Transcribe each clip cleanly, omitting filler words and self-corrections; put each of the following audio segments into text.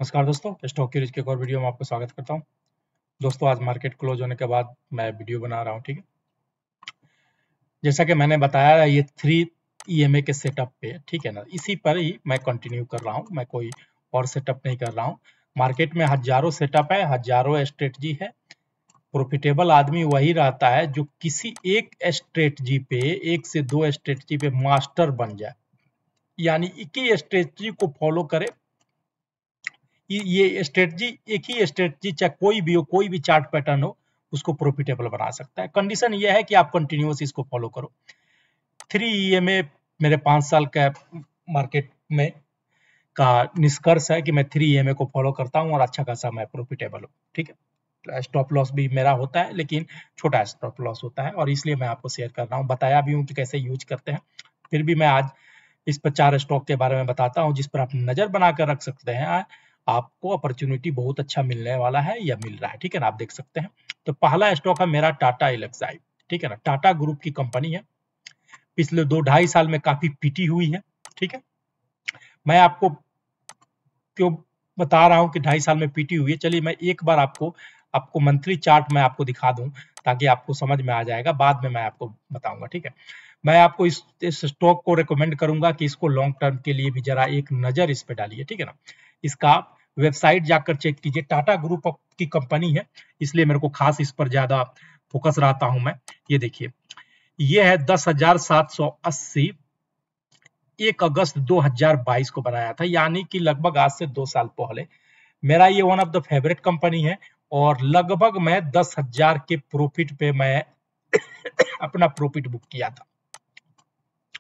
नमस्कार दोस्तों, stock curies के एक और वीडियो में आपका स्वागत करता हूं। दोस्तों, आज मार्केट क्लोज होने के बाद मैं वीडियो बना रहा हूं। ठीक है, जैसा कि मैंने बताया, ये 3 EMA के सेटअप पे, ठीक है ना, इसी पर ही मैं कंटिन्यू कर रहा हूं। मैं कोई और सेटअप नहीं कर रहा हूं। मार्केट में हजारों सेटअप है, हजारों स्ट्रेटजी है। प्रॉफिटेबल आदमी वही रहता है जो किसी एक स्ट्रेटजी पे, एक से दो स्ट्रेटजी पे मास्टर बन जाए, यानी एक ही स्ट्रेटजी को फॉलो करे। ये स्ट्रेटजी, एक ही स्ट्रेटजी चाहे कोई भी हो, कोई भी चार्ट पैटर्न हो, उसको प्रॉफिटेबल बना सकता है। कंडीशन ये है कि आप कंटिन्यूअस इसको फॉलो करो। 3 EMA मेरे 5 साल का मार्केट में का निष्कर्ष है कि मैं 3 EMA को फॉलो करता हूं और अच्छा खासा मैं प्रॉफिटेबल हूं। ठीक है, स्टॉप लॉस भी मेरा होता है, लेकिन छोटा स्टॉप लॉस होता है, और इसलिए मैं आपको शेयर कर रहा हूं। बताया भी हूं कि कैसे यूज करते हैं। फिर भी मैं आज इस पर 4 स्टॉक के बारे में बताता हूं, जिस पर आप नजर बनाकर रख सकते हैं। आपको अपॉर्चुनिटी बहुत अच्छा मिलने वाला है या मिल रहा है। ठीक है ना, आप देख सकते हैं। तो पहला स्टॉक है मेरा टाटा एल्क्साई। ठीक है ना, टाटा ग्रुप की कंपनी है। पिछले 2-2.5 साल में काफी पीटी हुई है। ठीक है, मैं आपको क्यों बता रहा हूं कि 2.5 साल में पीटी हुई है। चलिए मैं एक बार आपको मंथली चार्ट में आपको दिखा दूं, ताकि आपको समझ में आ जाएगा। बाद में मैं आपको बताऊंगा। ठीक है, मैं आपको इस स्टॉक को रिकमेंड करूंगा कि इसको लॉन्ग टर्म के लिए भी जरा एक नजर इस पे डालिए। ठीक है ना, इसका वेबसाइट जाकर चेक कीजिए। टाटा ग्रुप की कंपनी है, इसलिए मेरे को खास इस पर ज्यादा फोकस रहता हूं मैं। ये देखिए, ये है 10,780, 1 अगस्त 2022 को बनाया था, यानी कि लगभग आज से 2 साल पहले। मेरा ये one of the favourite company है, और लगभग मैं 10,000 के प्रॉफिट पे मैं अपना प्रॉफिट बुक किया था।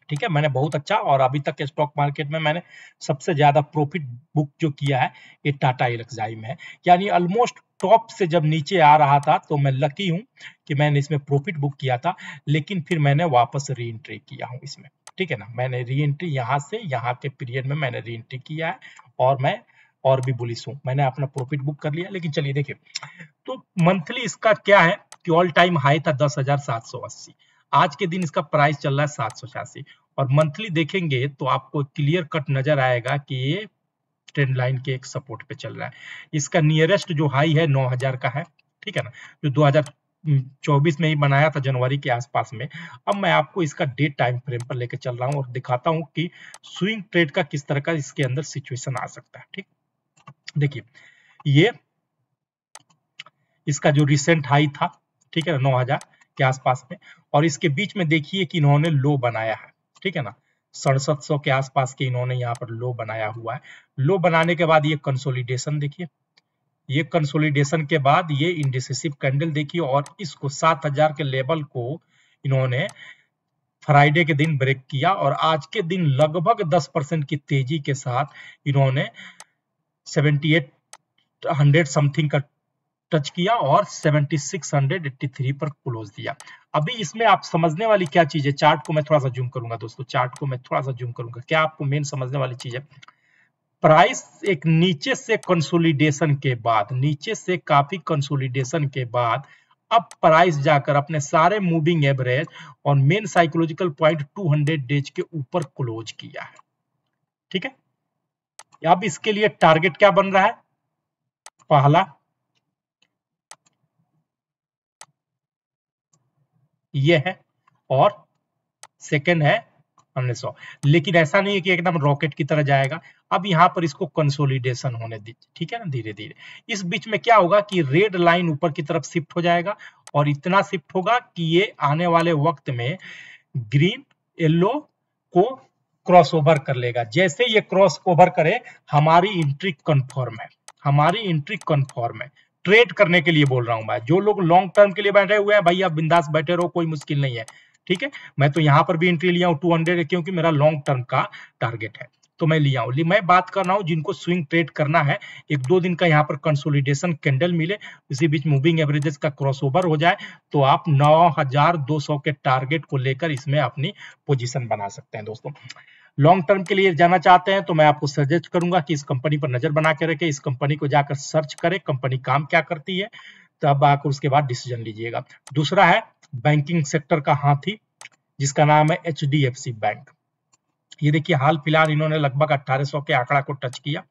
ठीक है, मैंने बहुत अच्छा, और अभी तक के स्टॉक मार्केट में मैंने सबसे ज्यादा प्रॉफिट बुक जो किया है, ये टाटा एल्क्साई में है। यानी ऑलमोस्ट टॉप से जब नीचे आ रहा था, तो मैं लकी हूं कि मैंने इसमें प्रॉफिट बुक किया था, लेकिन फिर मैंने वापस री एंट्री किया हूं इसमें। ठीक है ना, मैंने री एंट्री यहाँ से यहाँ के पीरियड में मैंने री एंट्री किया है, और मैं और भी बुलिश हूं। मैंने अपना प्रॉफिट बुक कर लिया। लेकिन चलिए देखिए, तो मंथली इसका क्या है कि ऑल टाइम हाई था 10,780। आज के दिन इसका प्राइस चल रहा है 786, और मंथली देखेंगे तो आपको क्लियर कट नजर आएगा कि ये ट्रेंड लाइन के एक सपोर्ट पे चल रहा है। इसका नियरेस्ट जो हाई है 9,000 का है। ठीक है ना, जो 2024 में ही बनाया था, जनवरी के आसपास में। अब मैं आपको इसका डे टाइम फ्रेम पर लेकर चल रहा हूं और दिखाता हूं कि स्विंग ट्रेड का किस तरह का इसके अंदर सिचुएशन आ सकता है। ठीक, देखिए, ये इसका जो रिसेंट हाई था, ठीक है ना, 9,000 के आसपास में, और इसके बीच में देखिए कि इन्होंने लो बनाया है। ठीक है ना, 6700 के आसपास के इन्होंने यहाँ पर लो बनाया हुआ है। लो बनाने के बाद ये कंसोलिडेशन देखिए, ये कंसोलिडेशन के बाद ये इंडिसिसिव कैंडल देखिए, और इसको 7,000 के लेवल को इन्होंने फ्राइडे के दिन ब्रेक किया, और आज के दिन लगभग 10% की तेजी के साथ इन्होंने 7800 समथिंग का टच किया, और 7683 पर क्लोज दिया। अभी इसमें आप समझने वाली क्या चीज है, चार्ट को मैं थोड़ा सा जूम करूंगा दोस्तों, चार्ट को मैं थोड़ा सा जूम करूंगा। क्या आपको मेन समझने वाली चीज है, प्राइस एक नीचे से कंसोलिडेशन के बाद, नीचे से काफी कंसोलिडेशन के बाद, अब प्राइस जाकर अपने सारे मूविंग एवरेज और मेन साइकोलॉजिकल पॉइंट 200 डेज के ऊपर क्लोज किया है। ठीक है, अब इसके लिए टारगेट क्या बन रहा है, पहला ये है, और सेकंड है 1900। लेकिन ऐसा नहीं है कि एकदम रॉकेट की तरह जाएगा। अब यहाँ पर इसको कंसोलिडेशन होने दीजिए। ठीक है ना, धीरे धीरे इस बीच में क्या होगा कि रेड लाइन ऊपर की तरफ शिफ्ट हो जाएगा, और इतना शिफ्ट होगा कि ये आने वाले वक्त में ग्रीन येलो को क्रॉस ओवर कर लेगा। जैसे ये क्रॉस ओवर करे, हमारी एंट्री कंफर्म है, हमारी एंट्री कंफर्म है। ट्रेड करने के लिए बोल रहा हूं मैं। जो लोग लॉन्ग टर्म के लिए बैठे हुए हैं, भाई आप बिंदास बैठे रहो, कोई मुश्किल नहीं है। ठीक है, मैं तो यहाँ पर भी एंट्री लिया हूँ 200, क्योंकि मेरा लॉन्ग टर्म का टारगेट है, तो मैं लिया हूँ। मैं बात कर रहा हूँ जिनको स्विंग ट्रेड करना है, 1-2 दिन का यहाँ पर कंसोलिडेशन कैंडल मिले, इसी बीच मूविंग एवरेजेस का क्रॉसओवर हो जाए, तो आप 9,200 के टारगेट को लेकर इसमें अपनी पोजीशन बना सकते हैं दोस्तों। लॉन्ग टर्म के लिए जाना चाहते हैं तो मैं आपको सजेस्ट करूंगा कि इस कंपनी पर नजर बना के रखें, इस कंपनी को जाकर सर्च करें, कंपनी काम क्या करती है, तब आकर उसके बाद डिसीजन लीजिएगा। दूसरा है बैंकिंग सेक्टर का हाथी, जिसका नाम है HDFC बैंक। ये देखिए, हाल फिलहाल इन्होंने लगभग 1800 के आंकड़ा को टच किया,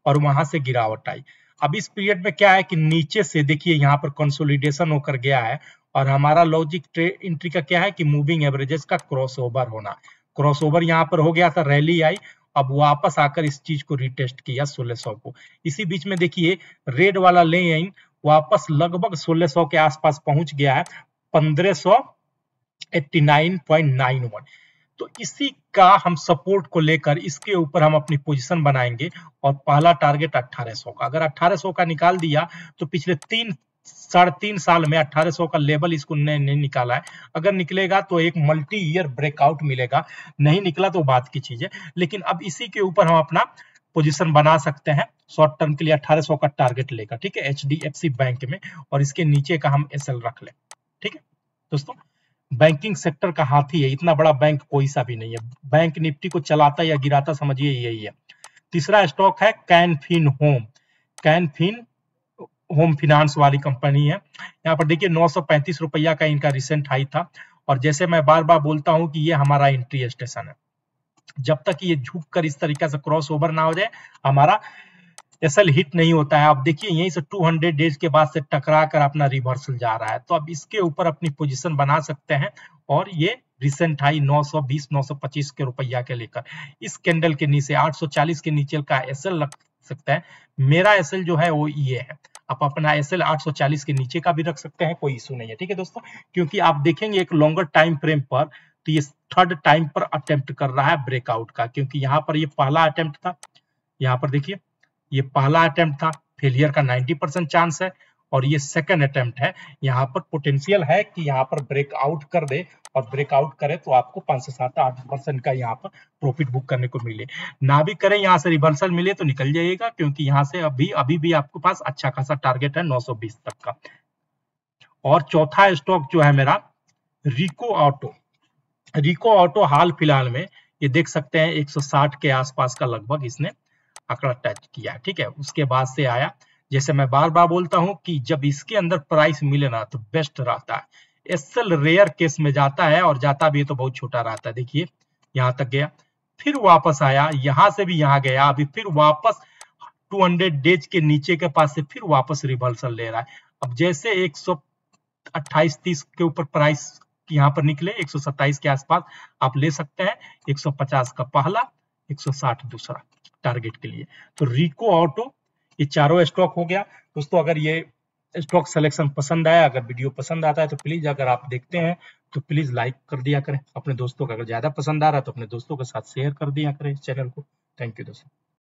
और वहां से गिरावट आई। अब इस पीरियड में क्या है कि नीचे से देखिए यहाँ पर कंसोलिडेशन होकर गया है और हमारा लॉजिक एंट्री का क्या है कि मूविंग एवरेजेस का क्रॉसओवर होना। क्रॉसओवर यहाँ पर हो गया था, रैली आई, अब वापस आकर इस चीज को रिटेस्ट किया 1600 को। इसी बीच में देखिए रेड वाला लाइन वापस लगभग 1600 के आसपास पहुंच गया है, 1589.91। तो इसी का हम सपोर्ट को लेकर इसके ऊपर हम अपनी पोजीशन बनाएंगे और पहला टारगेट 1800 का। अगर 1800 का निकाल दिया तो पिछले 3-3.5 साल में 1800 का लेवल इसको नहीं निकाला है। अगर निकलेगा तो एक मल्टी ईयर ब्रेकआउट मिलेगा, नहीं निकला तो बात की चीज है। लेकिन अब इसी के ऊपर हम अपना पोजीशन बना सकते हैं शॉर्ट टर्म के लिए 1800 का टारगेट लेकर, ठीक है, एचडीएफसी बैंक में, और इसके नीचे का हम एसएल रख लें। ठीक है दोस्तों, बैंकिंग सेक्टर का हाथी है, इतना बड़ा बैंक कोई सा भी नहीं है। बैंक निफ्टी को चलाता या गिराता समझिए यही है। तीसरा स्टॉक है Can Fin Home. Can Fin Home finance वाली कंपनी है। यहाँ पर देखिए 935 रुपया का इनका रिसेंट हाई था, और जैसे मैं बार बार बोलता हूं कि ये हमारा एंट्री स्टेशन है। जब तक ये झुक कर इस तरीके से क्रॉस ओवर ना हो जाए हमारा एसएल हिट नहीं होता है। आप देखिए यहीं से 200 डेज के बाद से टकरा कर अपना रिवर्सल जा रहा है, तो अब इसके ऊपर अपनी पोजीशन बना सकते हैं। और ये रिसेंट हाई 920-925 के रुपया के लेकर इस कैंडल के नीचे 840 के नीचे का एसएल लग सकता है। मेरा एसएल जो है वो ये है, आप अपना एसएल 840 के नीचे का भी रख सकते हैं, कोई इशू नहीं है। ठीक है दोस्तों, क्योंकि आप देखेंगे एक लॉन्गर टाइम फ्रेम पर तो ये थर्ड टाइम पर अटेम्प्ट कर रहा है ब्रेकआउट का, क्योंकि यहाँ पर ये पहला अटेम्प्ट था। यहाँ पर देखिए ये पहला अटेम्प्ट था, फेलियर का 90% चांस है, और ये सेकंड अटेम्प्ट है। यहाँ पर पोटेंशियल है कि यहाँ पर ब्रेकआउट कर दे, और ब्रेकआउट करे तो आपको 5 से 7-8% का यहाँ पर प्रॉफिट बुक करने को मिले। ना भी करें, यहाँ से रिवर्सल मिले तो निकल जाइएगा, क्योंकि यहाँ से अभी भी आपके पास अच्छा खासा टारगेट है 920 तक का। और चौथा स्टॉक जो है मेरा रिको ऑटो। रिको ऑटो हाल फिलहाल में ये देख सकते हैं 160 के आसपास का लगभग इसने आंकड़ा टच किया। ठीक है, उसके बाद से आया, जैसे मैं बार बार बोलता हूं कि जब इसके अंदर प्राइस मिले ना तो बेस्ट रहता है। एसएल रेयर केस में जाता है, और जाता भी है तो बहुत छोटा रहता है। देखिए यहां तक गया, फिर वापस आया, यहां से भी यहां गया, अभी फिर वापस 200 डेज के नीचे के पास से फिर वापस रिवर्सल ले रहा है। अब जैसे 128-30 के ऊपर प्राइस यहाँ पर निकले 127 के आसपास आप ले सकते हैं, 150 का पहला, 160 दूसरा टारगेट के लिए। तो रिको ऑटो, ये चारों स्टॉक हो गया दोस्तों। अगर ये स्टॉक सिलेक्शन पसंद आया, अगर वीडियो पसंद आता है तो प्लीज, अगर आप देखते हैं तो प्लीज लाइक कर दिया करें अपने दोस्तों को। अगर ज्यादा पसंद आ रहा है तो अपने दोस्तों के साथ शेयर कर दिया करें इस चैनल को। थैंक यू दोस्तों।